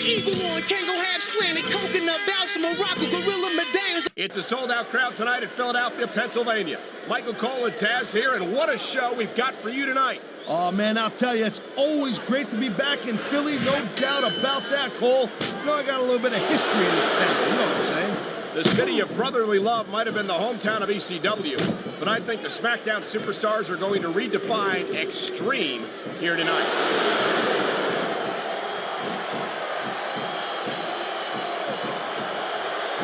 Eagle on, Kango half slanted, coconut bounce, Morocco, gorilla medallions. It's a sold-out crowd tonight in Philadelphia, Pennsylvania. Michael Cole and Taz here, and what a show we've got for you tonight. Oh, man, I'll tell you, it's always great to be back in Philly, no doubt about that, Cole. You know, I got a little bit of history in this town, you know what I'm saying? The city of brotherly love might have been the hometown of ECW, but I think the SmackDown superstars are going to redefine extreme here tonight.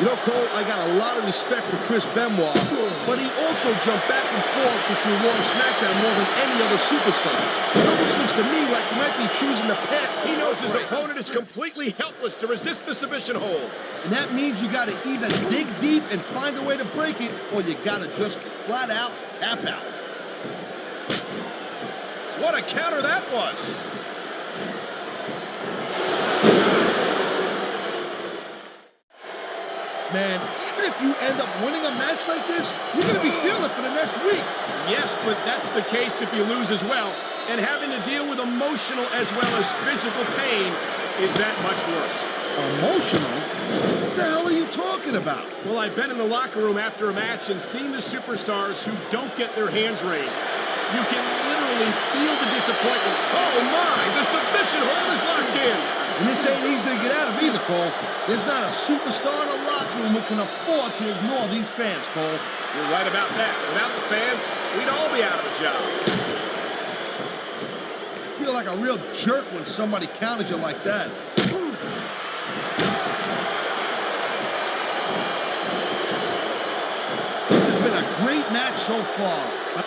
You know, Cole, I got a lot of respect for Chris Benoit, but he also jumped back and forth between Raw and SmackDown more than any other superstar. It almost looks to me like he might be choosing the path. He knows his opponent is completely helpless to resist the submission hold. And that means you got to either dig deep and find a way to break it, or you got to just flat out tap out. What a counter that was. Man, even if you end up winning a match like this, you're going to be feeling it for the next week. Yes, but that's the case if you lose as well. And having to deal with emotional as well as physical pain is that much worse. Emotional? What the hell are you talking about? Well, I've been in the locker room after a match and seen the superstars who don't get their hands raised. You can literally feel the disappointment. Oh my, the submission hold is locked in. And this ain't easy to get out of either, Cole. There's not a superstar in the locker room who can afford to ignore these fans, Cole. You're right about that. Without the fans, we'd all be out of a job. I feel like a real jerk when somebody counters you like that. This has been a great match so far.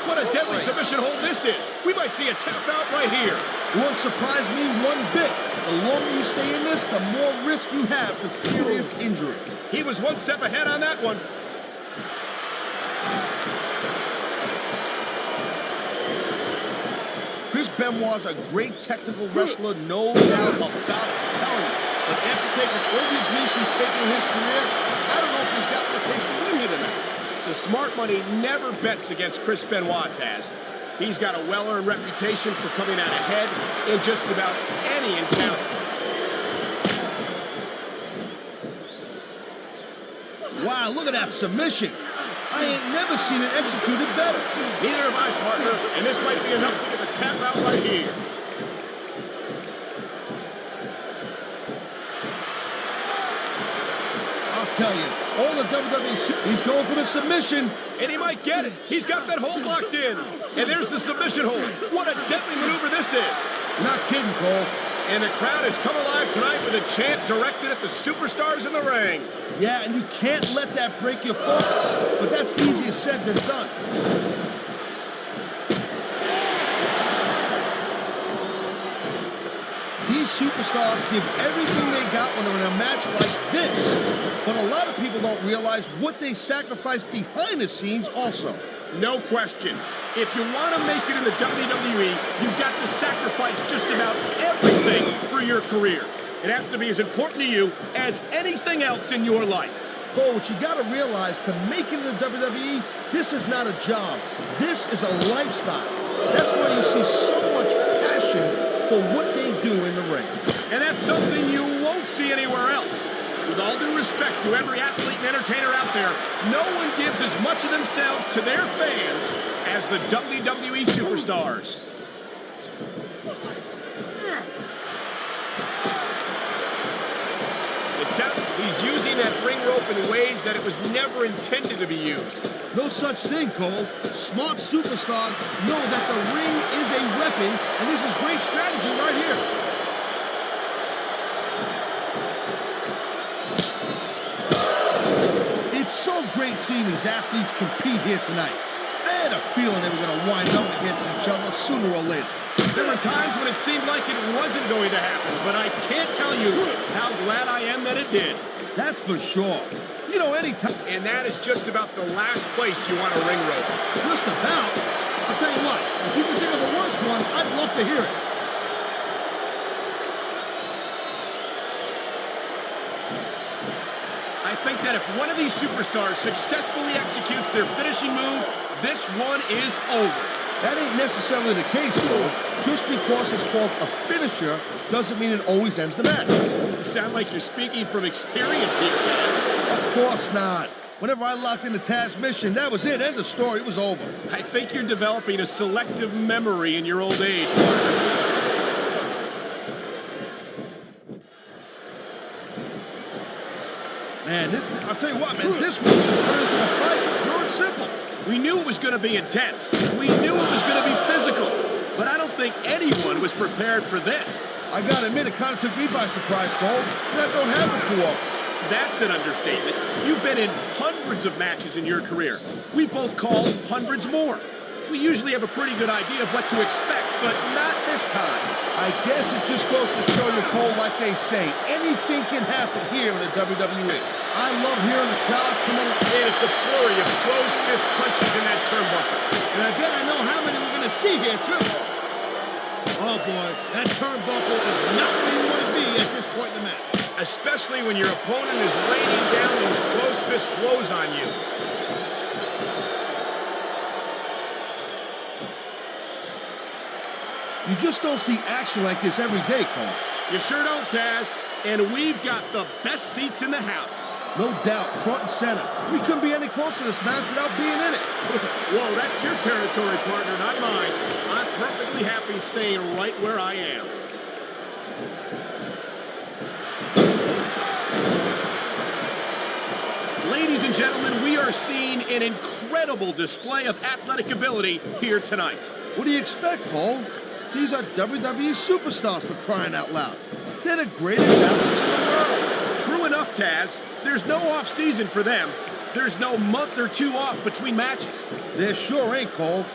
What a deadly submission hold this is. We might see a tap out right here. It won't surprise me one bit. The longer you stay in this, the more risk you have for serious injury. He was one step ahead on that one. Chris Benoit's a great technical wrestler, no doubt about it, I'm telling you. But after taking all the abuse he's taken in his career, I don't know if he's got what it takes to win here tonight. The smart money never bets against Chris Benoit, Taz. He's got a well-earned reputation for coming out ahead in just about any encounter. Wow, look at that submission. I ain't never seen it executed better. Neither have I, partner, and this might be enough to get a tap out right here. I'll tell you, all the WWE, he's going for the submission. And he might get it. He's got that hold locked in. And there's the submission hold. What a deadly maneuver this is. You're not kidding, Cole. And the crowd has come alive tonight with a chant directed at the superstars in the ring. Yeah, and you can't let that break your focus. But that's easier said than done. These superstars give everything they got when they're in a match like this. But a lot of people don't realize what they sacrifice behind the scenes also. No question. If you want to make it in the WWE, you've got to sacrifice just about everything for your career. It has to be as important to you as anything else in your life. Cole, what you got to realize, to make it in the WWE, this is not a job. This is a lifestyle. That's why you see so much passion for what they do in the ring. And that's something you won't see anywhere else. With all due respect to every athlete and entertainer out there, no one gives as much of themselves to their fans as the WWE superstars. It's out. He's using that ring rope in ways that it was never intended to be used. No such thing, Cole. Smart superstars know that the ring is a weapon, and this is great strategy right here. It's so great seeing these athletes compete here tonight. I had a feeling they were going to wind up against each other sooner or later. There were times when it seemed like it wasn't going to happen, but I can't tell you how glad I am that it did. That's for sure. You know, anytime. And that is just about the last place you want a ring rope. Just about? I'll tell you what, if you can think of a worse one, I'd love to hear it. I think that if one of these superstars successfully executes their finishing move, this one is over. That ain't necessarily the case, Cole. Just because it's called a finisher doesn't mean it always ends the match. You sound like you're speaking from experience here, Taz. Of course not. Whenever I locked into Taz's mission, that was it. End of story. It was over. I think you're developing a selective memory in your old age, partner. Man, I'll tell you what, man, this one's just turned into a fight. Pure and simple. We knew it was going to be intense. We knew it was going to be physical. But I don't think anyone was prepared for this. I gotta admit, it kind of took me by surprise, Cole. That don't happen too often. That's an understatement. You've been in hundreds of matches in your career. We've both called hundreds more. We usually have a pretty good idea of what to expect, but not this time. I guess it just goes to show you, Cole, like they say, anything can happen here in the WWE. I love hearing the crowd come on. And it's a flurry of closed fist punches in that turnbuckle. And I bet I know how many we're going to see here, too. Oh, boy, that turnbuckle is not where you want to be at this point in the match. Especially when your opponent is raining down those closed fist blows on you. You just don't see action like this every day, Cole. You sure don't, Taz. And we've got the best seats in the house. No doubt, front and center. We couldn't be any closer to this match without being in it. Whoa, that's your territory, partner, not mine. I'm perfectly happy staying right where I am. Ladies and gentlemen, we are seeing an incredible display of athletic ability here tonight. What do you expect, Cole? These are WWE superstars, for crying out loud. They're the greatest athletes in the world. True enough, Taz. There's no off-season for them. There's no month or two off between matches. There sure ain't, Cole.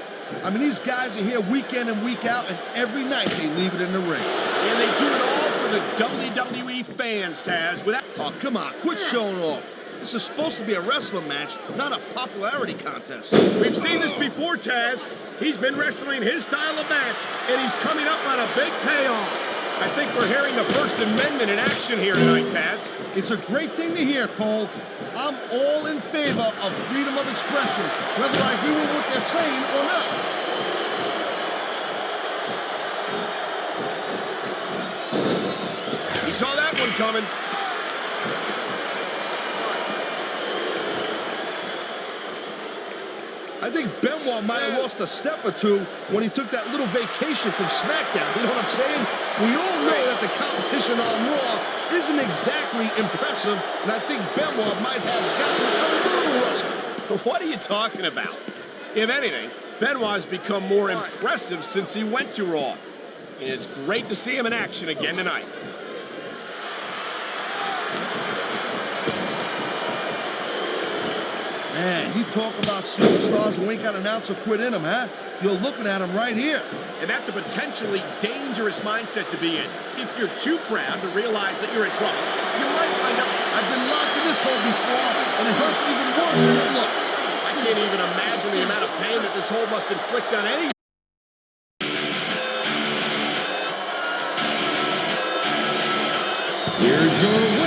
I mean, these guys are here week in and week out, and every night they leave it in the ring. And they do it all for the WWE fans, Taz. Oh, come on, quit showing off. This is supposed to be a wrestling match, not a popularity contest. We've seen this before, Taz. He's been wrestling his style of match, and he's coming up on a big payoff. I think we're hearing the First Amendment in action here tonight, Taz. It's a great thing to hear, Cole. I'm all in favor of freedom of expression, whether I agree with what they're saying or not. He saw that one coming. I think Benoit might have lost a step or two when he took that little vacation from SmackDown. You know what I'm saying? We all know that the competition on Raw isn't exactly impressive, and I think Benoit might have gotten a little rusty. What are you talking about? If anything, Benoit has become more impressive since he went to Raw. And it's great to see him in action again tonight. Man, you talk about superstars who ain't got an ounce of quit in them, huh? You're looking at them right here. And that's a potentially dangerous mindset to be in. If you're too proud to realize that you're in trouble, you might wind up... I've been locked in this hole before, and it hurts even worse than it looks. I can't even imagine the amount of pain that this hole must inflict on any... Here's your